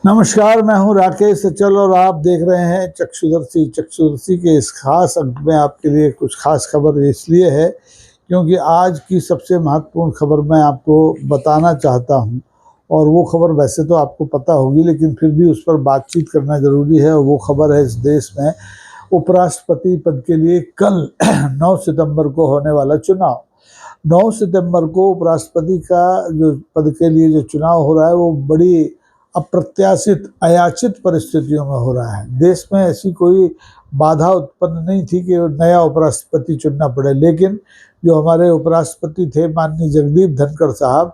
नमस्कार, मैं हूं राकेश सचल और आप देख रहे हैं चक्षुदर्शी। चक्षुदर्शी के इस खास अंक में आपके लिए कुछ खास खबर इसलिए है क्योंकि आज की सबसे महत्वपूर्ण खबर मैं आपको बताना चाहता हूं। और वो खबर वैसे तो आपको पता होगी, लेकिन फिर भी उस पर बातचीत करना ज़रूरी है। और वो खबर है इस देश में उपराष्ट्रपति पद के लिए कल 9 सितंबर को होने वाला चुनाव। 9 सितंबर को उपराष्ट्रपति का जो पद के लिए जो चुनाव हो रहा है वो बड़ी अप्रत्याशित अयाचित परिस्थितियों में हो रहा है। देश में ऐसी कोई बाधा उत्पन्न नहीं थी कि नया उपराष्ट्रपति चुनना पड़े, लेकिन जो हमारे उपराष्ट्रपति थे माननीय जगदीप धनखड़ साहब,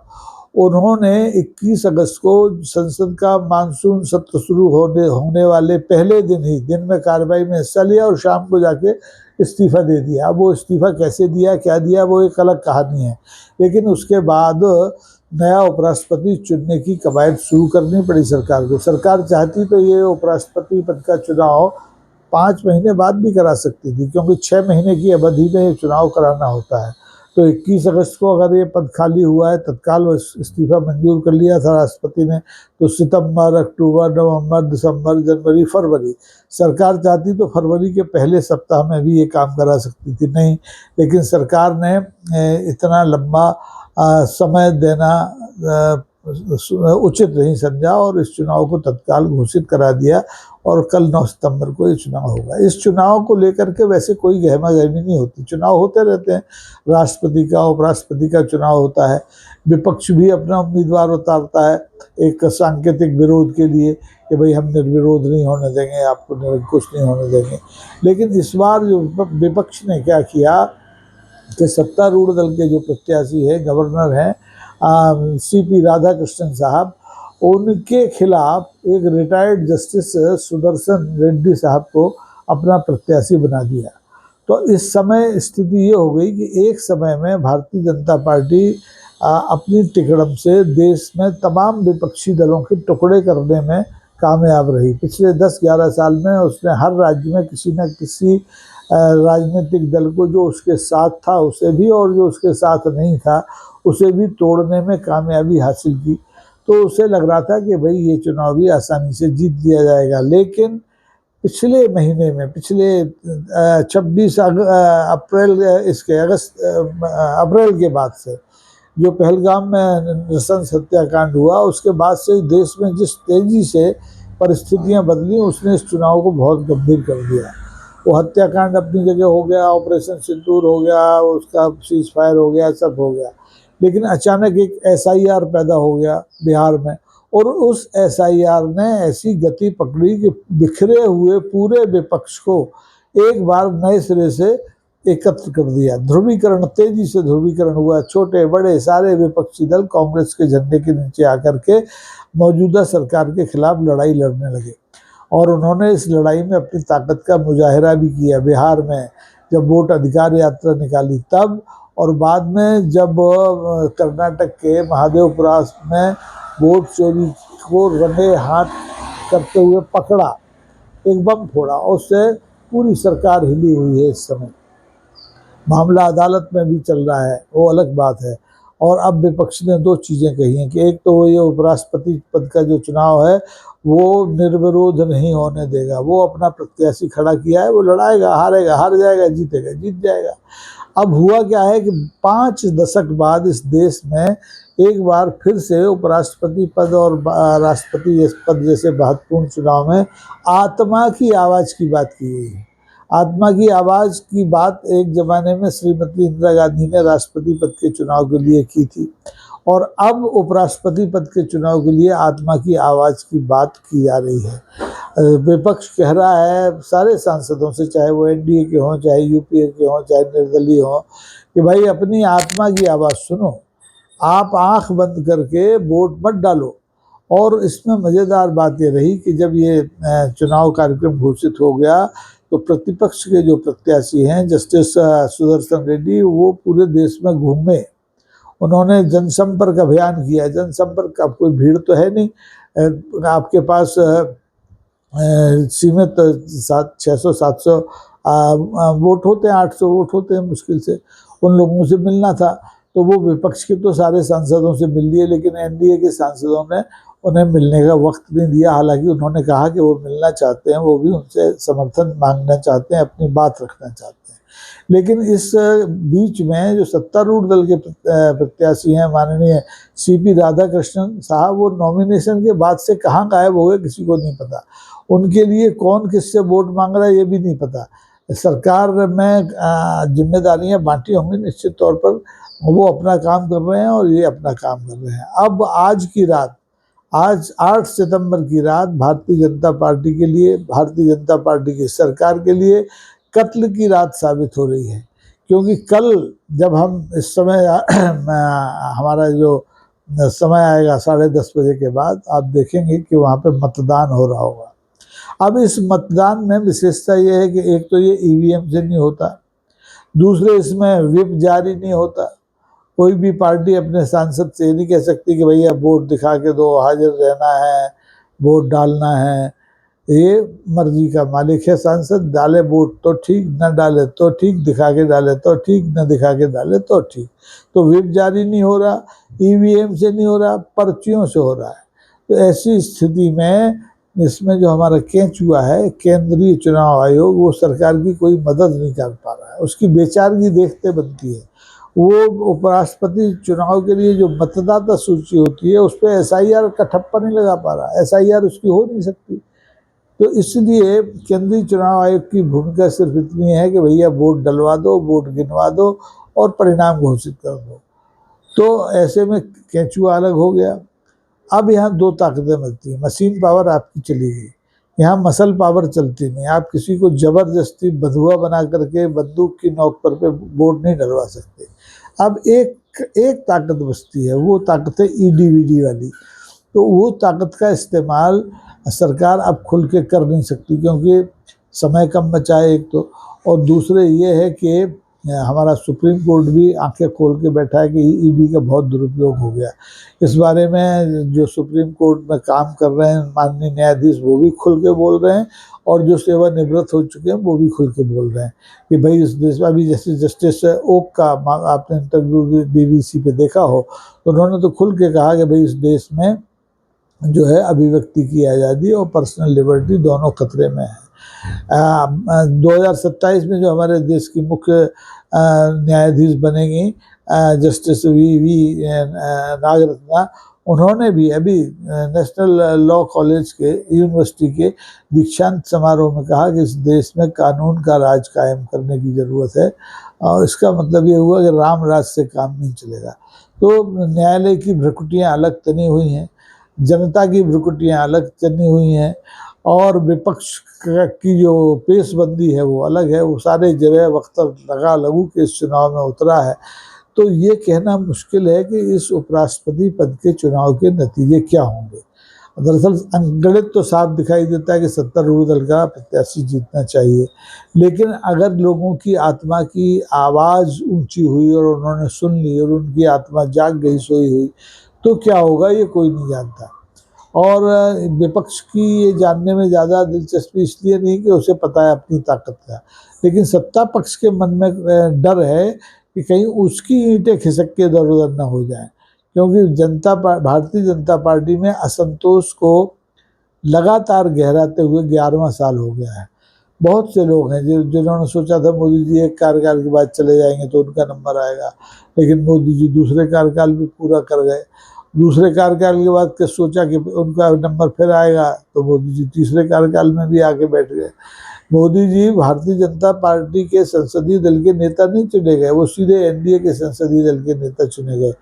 उन्होंने 21 अगस्त को संसद का मानसून सत्र शुरू होने वाले पहले दिन में कार्रवाई में हिस्सा लिया और शाम को जाके इस्तीफा दे दिया। अब वो इस्तीफा कैसे दिया, क्या दिया, वो एक अलग कहानी है। लेकिन उसके बाद नया उपराष्ट्रपति चुनने की कवायद शुरू करनी पड़ी सरकार को। सरकार चाहती तो ये उपराष्ट्रपति पद का चुनाव 5 महीने बाद भी करा सकती थी, क्योंकि 6 महीने की अवधि में ये चुनाव कराना होता है। तो 21 अगस्त को अगर ये पद खाली हुआ है, तत्काल इस्तीफा मंजूर कर लिया था राष्ट्रपति ने, तो सितंबर, अक्टूबर, नवंबर, दिसंबर, जनवरी, फरवरी, सरकार चाहती तो फरवरी के पहले सप्ताह में भी ये काम करा सकती थी। नहीं, लेकिन सरकार ने इतना लंबा समय देना उचित नहीं समझा और इस चुनाव को तत्काल घोषित करा दिया। और कल 9 सितंबर को ये चुनाव होगा। इस चुनाव को लेकर के वैसे कोई गहमा गहमी नहीं होती। चुनाव होते रहते हैं, राष्ट्रपति का, उपराष्ट्रपति का चुनाव होता है। विपक्ष भी अपना उम्मीदवार उतारता है एक सांकेतिक विरोध के लिए कि भाई हम निर्विरोध नहीं होने देंगे, आपको निरंकुश नहीं होने देंगे। लेकिन इस बार जो विपक्ष ने क्या किया कि सत्तारूढ़ दल के जो प्रत्याशी है, गवर्नर हैं CP राधाकृष्णन साहब, उनके खिलाफ एक रिटायर्ड जस्टिस सुदर्शन रेड्डी साहब को अपना प्रत्याशी बना दिया। तो इस समय स्थिति ये हो गई कि एक समय में भारतीय जनता पार्टी अपनी टिकड़म से देश में तमाम विपक्षी दलों के टुकड़े करने में कामयाब रही। पिछले 10-11 साल में उसने हर राज्य में किसी न किसी राजनीतिक दल को, जो उसके साथ था उसे भी और जो उसके साथ नहीं था उसे भी तोड़ने में कामयाबी हासिल की। तो उसे लग रहा था कि भाई ये चुनाव भी आसानी से जीत लिया जाएगा। लेकिन पिछले महीने में, पिछले 26 अप्रैल के बाद से जो पहलगाम में नृशंस हत्याकांड हुआ, उसके बाद से देश में जिस तेजी से परिस्थितियां बदली, उसने इस चुनाव को बहुत गंभीर कर दिया। वो हत्याकांड अपनी जगह हो गया, ऑपरेशन सिंदूर हो गया, उसका सीज फायर हो गया, सब हो गया। लेकिन अचानक एक SIR पैदा हो गया बिहार में, और उस SIR ने ऐसी गति पकड़ी कि बिखरे हुए पूरे विपक्ष को एक बार नए सिरे से एकत्र कर दिया। ध्रुवीकरण, तेजी से ध्रुवीकरण हुआ। छोटे बड़े सारे विपक्षी दल कांग्रेस के झंडे के नीचे आकर के मौजूदा सरकार के खिलाफ लड़ाई लड़ने लगे। और उन्होंने इस लड़ाई में अपनी ताकत का मुजाहिरा भी किया। बिहार में जब वोट अधिकार यात्रा निकाली तब, और बाद में जब कर्नाटक के महादेवपुरा में वोट चोरी को रंगे हाथ करते हुए पकड़ा, एक बम फोड़ा, उससे पूरी सरकार हिली हुई है। इस समय मामला अदालत में भी चल रहा है, वो अलग बात है। और अब विपक्ष ने 2 चीज़ें कही हैं कि एक तो ये उपराष्ट्रपति पद का जो चुनाव है वो निर्विरोध नहीं होने देगा। वो अपना प्रत्याशी खड़ा किया है, वो लड़ाएगा, हारेगा, हार जाएगा, जीतेगा, जीत जाएगा। अब हुआ क्या है कि 5 दशक बाद इस देश में एक बार फिर से उपराष्ट्रपति पद और राष्ट्रपति पद जैसे महत्वपूर्ण चुनाव में आत्मा की आवाज़ की बात की गई है। आत्मा की आवाज़ की बात एक ज़माने में श्रीमती इंदिरा गांधी ने राष्ट्रपति पद के चुनाव के लिए की थी, और अब उपराष्ट्रपति पद के चुनाव के लिए आत्मा की आवाज़ की बात की जा रही है। विपक्ष कह रहा है सारे सांसदों से, चाहे वो NDA के हों, चाहे UPA के हों, चाहे निर्दलीय हों, कि भाई अपनी आत्मा की आवाज़ सुनो, आप आंख बंद करके वोट मत डालो। और इसमें मज़ेदार बात ये रही कि जब ये चुनाव कार्यक्रम घोषित हो गया तो प्रतिपक्ष के जो प्रत्याशी हैं जस्टिस सुदर्शन रेड्डी, वो पूरे देश में घूमे। उन्होंने जनसंपर्क अभियान किया। जनसंपर्क, अब कोई भीड़ तो है नहीं, आपके पास सीमित 600-700 वोट होते हैं, 800 वोट होते हैं मुश्किल से। उन लोगों से मिलना था तो वो विपक्ष के तो सारे सांसदों से मिल लिए, लेकिन NDA के सांसदों ने उन्हें मिलने का वक्त नहीं दिया। हालांकि उन्होंने कहा कि वो मिलना चाहते हैं, वो भी उनसे समर्थन मांगना चाहते हैं, अपनी बात रखना चाहते हैं। लेकिन इस बीच में जो सत्तारूढ़ दल के प्रत्याशी हैं माननीय सीपी राधाकृष्णन साहब, वो नॉमिनेशन के बाद से कहाँ गायब हो गए किसी को नहीं पता। उनके लिए कौन किससे वोट मांग रहा है ये भी नहीं पता। सरकार में जिम्मेदारियां बांटी होंगी निश्चित तौर पर, वो अपना काम कर रहे हैं और ये अपना काम कर रहे हैं। अब आज की रात, आज 8 सितंबर की रात भारतीय जनता पार्टी के लिए, भारतीय जनता पार्टी की सरकार के लिए कत्ल की रात साबित हो रही है। क्योंकि कल जब हम इस समय हमारा जो समय आएगा 10:30 बजे के बाद, आप देखेंगे कि वहाँ पे मतदान हो रहा होगा। अब इस मतदान में विशेषता ये है कि एक तो ये ईवीएम से नहीं होता, दूसरे इसमें व्हिप जारी नहीं होता। कोई भी पार्टी अपने सांसद से नहीं कह सकती कि भैया वोट दिखा के दो, हाजिर रहना है, वोट डालना है। ये मर्जी का मालिक है सांसद, डाले वोट तो ठीक, न डाले तो ठीक, दिखा के डाले तो ठीक, न दिखा के डाले तो ठीक। तो व्हिप जारी नहीं हो रहा, ईवीएम से नहीं हो रहा, पर्चियों से हो रहा है। तो ऐसी स्थिति में इसमें जो हमारा केंचुआ है केंद्रीय चुनाव आयोग, वो सरकार की कोई मदद नहीं कर पा रहा है। उसकी बेचारगी देखते बनती है। वो उपराष्ट्रपति चुनाव के लिए जो मतदाता सूची होती है उस पर एसआईआर का ठप्पा नहीं लगा पा रहा, एसआईआर उसकी हो नहीं सकती। तो इसलिए केंद्रीय चुनाव आयोग की भूमिका सिर्फ इतनी है कि भैया वोट डलवा दो, वोट गिनवा दो और परिणाम घोषित कर दो। तो ऐसे में केंचुआ अलग हो गया। अब यहाँ दो ताकतें मिलती हैं। मशीन पावर आपकी चली गई, यहाँ मसल पावर चलती नहीं। आप किसी को जबरदस्ती बंधुआ बना करके बंदूक की नोक पर पे वोट नहीं डलवा सकते। अब एक ताकत बचती है, वो ताकत है ईडीवीडी वाली। तो वो ताकत का इस्तेमाल सरकार अब खुल के कर नहीं सकती, क्योंकि समय कम बचा है एक तो, और दूसरे ये है कि हमारा सुप्रीम कोर्ट भी आंखें खोल के बैठा है कि ईडी का बहुत दुरुपयोग हो गया। इस बारे में जो सुप्रीम कोर्ट में काम कर रहे हैं माननीय न्यायाधीश, वो भी खुल के बोल रहे हैं, और जो सेवानिवृत्त हो चुके हैं वो भी खुल के बोल रहे हैं कि भाई इस देश में अभी जैसे जस्टिस ओक का आपने इंटरव्यू बीबीसी पे देखा हो, तो उन्होंने तो खुल के कहा कि भाई इस देश में जो है अभिव्यक्ति की आज़ादी और पर्सनल लिबर्टी दोनों खतरे में है। 2027 में जो हमारे देश की मुख्य न्यायाधीश बनेंगी जस्टिस वी नागरत्ना, उन्होंने भी अभी नेशनल लॉ कॉलेज के यूनिवर्सिटी के दीक्षांत समारोह में कहा कि इस देश में कानून का राज कायम करने की ज़रूरत है। और इसका मतलब ये हुआ कि राम राज से काम नहीं चलेगा। तो न्यायालय की भ्रकुटियाँ अलग तनी हुई हैं, जनता की भ्रकुटियाँ अलग तनी हुई हैं, और विपक्ष की जो पेशबंदी है वो अलग है। वो सारे जगह वक्त लगा लगू के इस चुनाव में उतरा है। तो ये कहना मुश्किल है कि इस उपराष्ट्रपति पद के चुनाव के नतीजे क्या होंगे। दरअसल गणित तो साफ दिखाई देता है कि सत्तारूढ़ दल का प्रत्याशी जीतना चाहिए, लेकिन अगर लोगों की आत्मा की आवाज़ ऊंची हुई और उन्होंने सुन ली और उनकी आत्मा जाग गई, सोई हुई, तो क्या होगा ये कोई नहीं जानता। और विपक्ष की ये जानने में ज़्यादा दिलचस्पी इसलिए नहीं कि उसे पता है अपनी ताकत का, लेकिन सत्ता पक्ष के मन में डर है कि कहीं उसकी ईंटें खिसक के इधर उधर न हो जाएं। क्योंकि भारतीय जनता पार्टी में असंतोष को लगातार गहराते हुए 11वां साल हो गया है। बहुत से लोग हैं जिन्होंने सोचा था मोदी जी एक कार्यकाल के बाद चले जाएंगे तो उनका नंबर आएगा, लेकिन मोदी जी दूसरे कार्यकाल भी पूरा कर गए। दूसरे कार्यकाल के बाद के सोचा कि उनका नंबर फिर आएगा, तो मोदी जी तीसरे कार्यकाल में भी आके बैठ गए। मोदी जी भारतीय जनता पार्टी के संसदीय दल के नेता नहीं चुने गए, वो सीधे एनडीए के संसदीय दल के नेता चुने गए।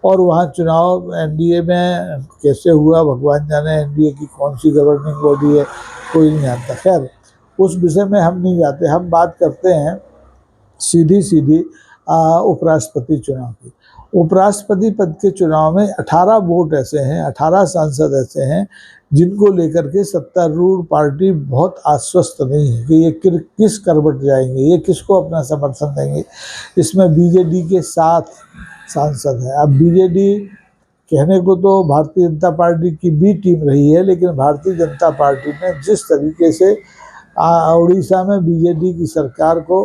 और वहाँ चुनाव एनडीए में कैसे हुआ भगवान जाने, एनडीए की कौन सी गवर्निंग बॉडी है कोई नहीं जानता। खैर उस विषय में हम नहीं जाते, हम बात करते हैं सीधी उपराष्ट्रपति चुनाव की। उपराष्ट्रपति पद के चुनाव में 18 वोट ऐसे हैं, 18 सांसद ऐसे हैं जिनको लेकर के सत्तारूढ़ पार्टी बहुत आश्वस्त नहीं है कि ये किस करवट जाएंगे, ये किसको अपना समर्थन देंगे। इसमें बीजेडी के 7 सांसद हैं। अब बीजेडी कहने को तो भारतीय जनता पार्टी की बी टीम रही है, लेकिन भारतीय जनता पार्टी ने जिस तरीके से उड़ीसा में बीजेडी की सरकार को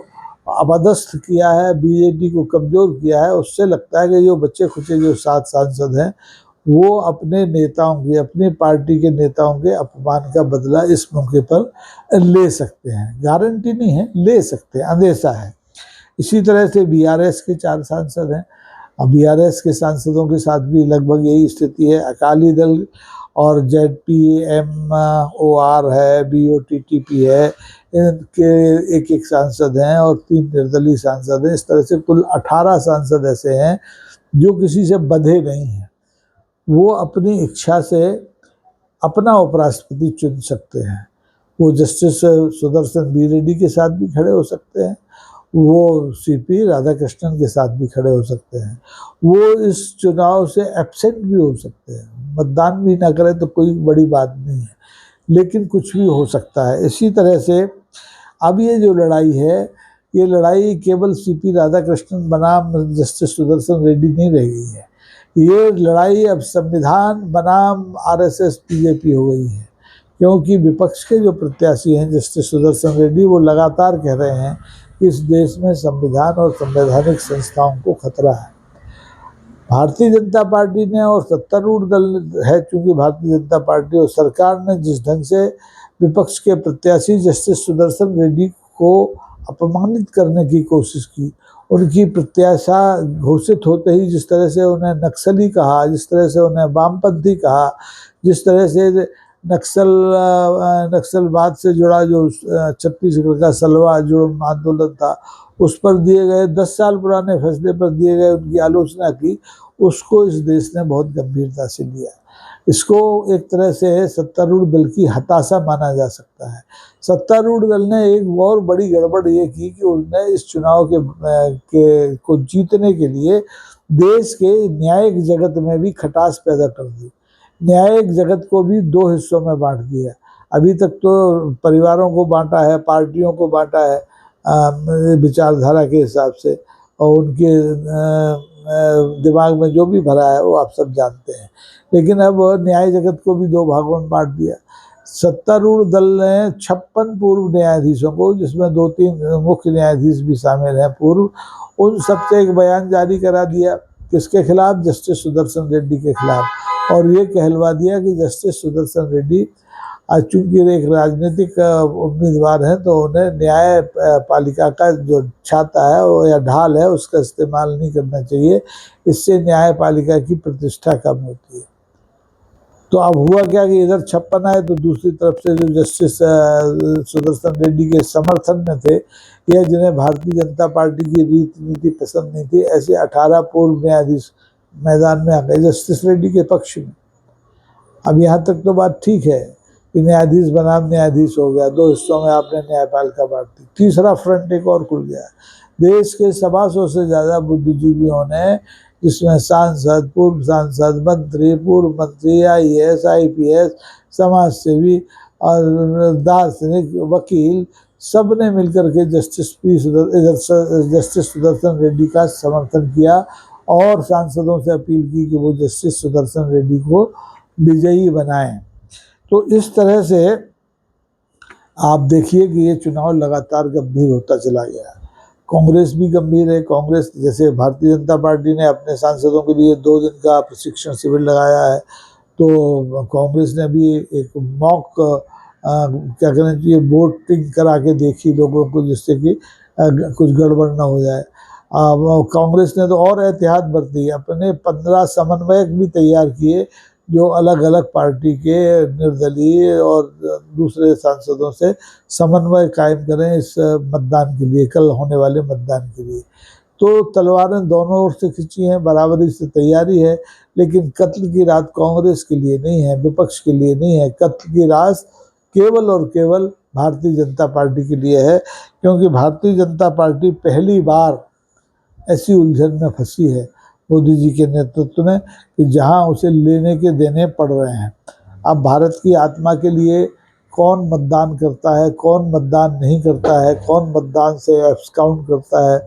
अपदस्थ किया है, बीजेडी को कमज़ोर किया है, उससे लगता है कि जो बच्चे खुचे जो 7 सांसद हैं वो अपने नेताओं के, अपनी पार्टी के नेताओं के अपमान का बदला इस मौके पर ले सकते हैं। गारंटी नहीं है, ले सकते हैं, अंदेशा है। इसी तरह से बीआरएस के 4 सांसद हैं। अब बीआरएस के सांसदों के साथ भी लगभग यही स्थिति है। अकाली दल और ZPMOR है, BOTTP है, इनके एक एक सांसद हैं और 3 निर्दलीय सांसद हैं। इस तरह से कुल 18 सांसद ऐसे हैं जो किसी से बंधे नहीं हैं। वो अपनी इच्छा से अपना उपराष्ट्रपति चुन सकते हैं। वो जस्टिस सुदर्शन बी रेड्डी के साथ भी खड़े हो सकते हैं, वो CP राधाकृष्णन के साथ भी खड़े हो सकते हैं, वो इस चुनाव से एब्सेंट भी हो सकते हैं, मतदान भी ना करें तो कोई बड़ी बात नहीं है, लेकिन कुछ भी हो सकता है। इसी तरह से अब ये जो लड़ाई है, ये लड़ाई केवल CP राधाकृष्णन बनाम जस्टिस सुदर्शन रेड्डी नहीं रह गई है। ये लड़ाई अब संविधान बनाम RSS BJP हो गई है, क्योंकि विपक्ष के जो प्रत्याशी हैं जस्टिस सुदर्शन रेड्डी, वो लगातार कह रहे हैं कि इस देश में संविधान और संवैधानिक संस्थाओं को खतरा है। भारतीय जनता पार्टी ने और सत्तारूढ़ दल है, चूंकि भारतीय जनता पार्टी और सरकार ने जिस ढंग से विपक्ष के प्रत्याशी जस्टिस सुदर्शन रेड्डी को अपमानित करने की कोशिश की, उनकी प्रत्याशा घोषित होते ही जिस तरह से उन्हें नक्सली कहा, जिस तरह से उन्हें वामपंथी कहा, जिस तरह से नक्सलवाद से जुड़ा जो छत्तीसगढ़ का सलवा जो आंदोलन था, उस पर दिए गए 10 साल पुराने फैसले पर दिए गए उनकी आलोचना की, उसको इस देश ने बहुत गंभीरता से लिया। इसको एक तरह से सत्तारूढ़ दल की हताशा माना जा सकता है। सत्तारूढ़ दल ने एक और बड़ी गड़बड़ ये की कि उसने इस चुनाव को जीतने के लिए देश के न्यायिक जगत में भी खटास पैदा कर दी। न्यायिक जगत को भी 2 हिस्सों में बांट दिया। अभी तक तो परिवारों को बांटा है, पार्टियों को बांटा है विचारधारा के हिसाब से, और उनके दिमाग में जो भी भरा है वो आप सब जानते हैं। लेकिन अब न्याय जगत को भी 2 भागों में बांट दिया। सत्तारूढ़ दल ने 56 पूर्व न्यायाधीशों को, जिसमें 2-3 मुख्य न्यायाधीश भी शामिल हैं पूर्व, उन सबसे एक बयान जारी करा दिया। किसके खिलाफ? जस्टिस सुदर्शन रेड्डी के खिलाफ। और ये कहलवा दिया कि जस्टिस सुदर्शन रेड्डी चूंकि एक राजनीतिक उम्मीदवार हैं, तो उन्हें न्याय पालिका का जो छाता है वो या ढाल है उसका इस्तेमाल नहीं करना चाहिए, इससे न्यायपालिका की प्रतिष्ठा कम होती है। तो अब हुआ क्या कि इधर 56 आए तो दूसरी तरफ से जो जस्टिस सुदर्शन रेड्डी के समर्थन में थे या जिन्हें भारतीय जनता पार्टी की रीति नीति पसंद नहीं थी, ऐसे 18 पूर्व न्यायाधीश मैदान में आ गए जस्टिस रेड्डी के पक्ष में। अब यहाँ तक तो बात ठीक है कि न्यायाधीश बनाम न्यायाधीश हो गया, 2 हिस्सों में आपने न्यायपालिका बांट दी। तीसरा फ्रंट एक और खुल गया। देश के 125 से ज़्यादा बुद्धिजीवियों ने, जिसमें सांसद, पूर्व सांसद, मंत्री, पूर्व मंत्री, IAS, IPS, समाज सेवी और दार्शनिक, वकील, सब ने मिलकर के जस्टिस सुदर्शन रेड्डी का समर्थन किया और सांसदों से अपील की कि वो जस्टिस सुदर्शन रेड्डी को विजयी बनाएं। तो इस तरह से आप देखिए कि ये चुनाव लगातार गंभीर होता चला गया। कांग्रेस भी गंभीर है। कांग्रेस, जैसे भारतीय जनता पार्टी ने अपने सांसदों के लिए 2 दिन का प्रशिक्षण शिविर लगाया है, तो कांग्रेस ने भी एक मॉक क्या कहना चाहिए वोटिंग करा के देखी लोगों को, जिससे कि कुछ गड़बड़ ना हो जाए। कांग्रेस ने तो और एहतियात बरती, अपने 15 समन्वयक भी तैयार किए जो अलग अलग पार्टी के निर्दलीय और दूसरे सांसदों से समन्वय कायम करें इस मतदान के लिए, कल होने वाले मतदान के लिए। तो तलवारें दोनों ओर से खिंची हैं, बराबरी से तैयारी है, लेकिन कत्ल की रात कांग्रेस के लिए नहीं है, विपक्ष के लिए नहीं है। कत्ल की रात केवल और केवल भारतीय जनता पार्टी के लिए है, क्योंकि भारतीय जनता पार्टी पहली बार ऐसी उलझन में फंसी है मोदी जी के नेतृत्व में कि जहां उसे लेने के देने पड़ रहे हैं। अब भारत की आत्मा के लिए कौन मतदान करता है, कौन मतदान नहीं करता है, कौन मतदान से एब्सकाउंट करता है,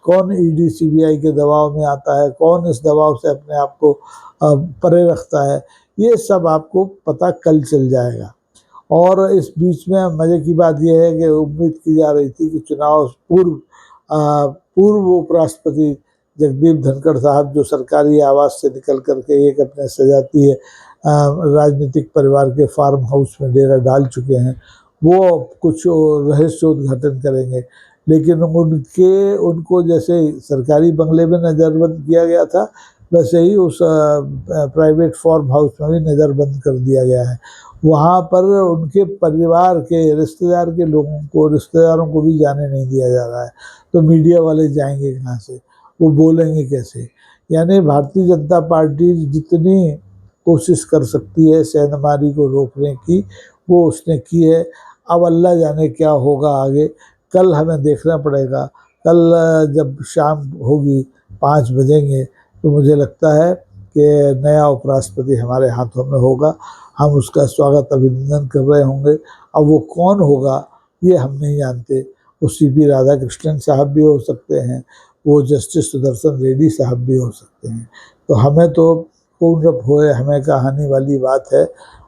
कौन ED CBI के दबाव में आता है, कौन इस दबाव से अपने आप को परे रखता है, ये सब आपको पता कल चल जाएगा। और इस बीच में मज़े की बात यह है कि उम्मीद की जा रही थी कि चुनाव पूर्व उपराष्ट्रपति जगदीप धनखड़ साहब जो सरकारी आवास से निकल करके एक अपने सजाती है राजनीतिक परिवार के फार्म हाउस में डेरा डाल चुके हैं, वो कुछ रहस्योद्घाटन करेंगे। लेकिन उनको जैसे सरकारी बंगले में नज़रबंद किया गया था, वैसे ही उस प्राइवेट फार्म हाउस में भी नज़रबंद कर दिया गया है। वहाँ पर उनके परिवार के रिश्तेदारों को भी जाने नहीं दिया जा रहा है। तो मीडिया वाले जाएंगे कहाँ से, वो बोलेंगे कैसे? यानी भारतीय जनता पार्टी जितनी कोशिश कर सकती है सेंधमारी को रोकने की, वो उसने की है। अब अल्लाह जाने क्या होगा आगे, कल हमें देखना पड़ेगा। कल जब शाम होगी 5 बजेंगे तो मुझे लगता है कि नया उपराष्ट्रपति हमारे हाथों में होगा। हम उसका स्वागत अभिनंदन कर रहे होंगे। अब वो कौन होगा ये हम नहीं जानते। वो CP राधाकृष्णन साहब भी हो सकते हैं, वो जस्टिस सुदर्शन रेड्डी साहब भी हो सकते हैं। तो हमें तो पूर्ण होए हमें कहानी वाली बात है,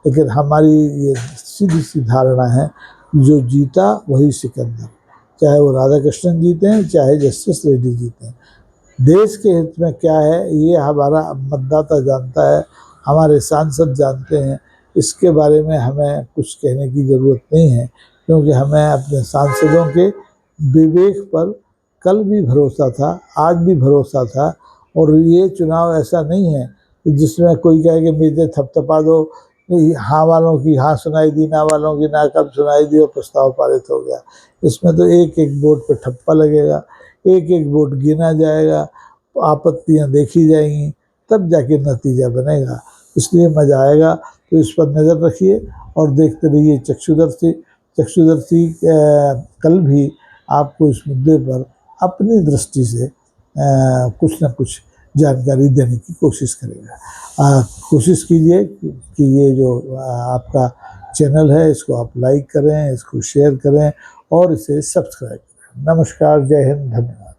लेकिन हमारी ये सीधी सी धारणा है, जो जीता वही सिकंदर, चाहे वो राधाकृष्णन जीते हैं चाहे जस्टिस रेड्डी जीते हैं। देश के हित में क्या है ये हमारा मतदाता जानता है, हमारे सांसद जानते हैं। इसके बारे में हमें कुछ कहने की ज़रूरत नहीं है, क्योंकि हमें अपने सांसदों के विवेक पर कल भी भरोसा था, आज भी भरोसा था। और ये चुनाव ऐसा नहीं है कि जिसमें कोई कहे कि मुझे थपथपा दो, हाँ वालों की हाँ सुनाई दी, ना वालों की ना कब सुनाई दी और प्रस्ताव पारित हो गया। इसमें तो एक एक वोट पर ठप्पा लगेगा, एक एक वोट गिना जाएगा, आपत्तियां देखी जाएंगी, तब जाके नतीजा बनेगा। इसलिए मज़ा आएगा। तो इस पर नज़र रखिए और देखते रहिए चक्षुदर्शी। चक्षुदर्शी कल भी आपको इस मुद्दे पर अपनी दृष्टि से कुछ न कुछ जानकारी देने की कोशिश करेगा। कोशिश कीजिए कि ये जो आपका चैनल है इसको आप लाइक करें, इसको शेयर करें और इसे सब्सक्राइब करें। नमस्कार, जय हिंद, धन्यवाद।